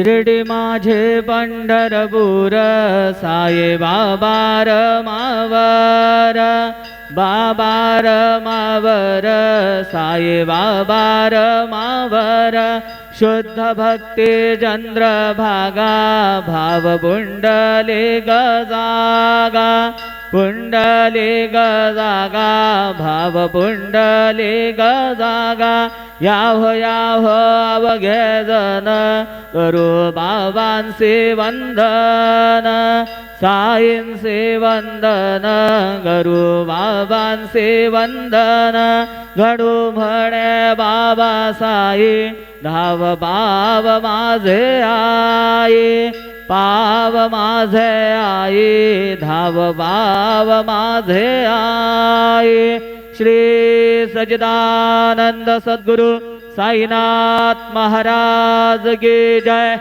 शिर्डी माझे पंढरपूर साये बाबा रमावर बाबा रमावर साये बाबा रमावर शुद्ध भक्ती चंद्रभागा भाव पुंडली गजागा पुंडली गजागा भाव पुंडली गजागा याहो अवघे जन करू बाबांचे वंदन साईंचे वंदन करू बाबांचे वंदन घडू म्हणे बाबा साई धाव पाव माझे आई पाव माझे आई धाव पाव माझे आई। श्री सच्चिदानंद सद्गुरु साईनाथ महाराज की जय।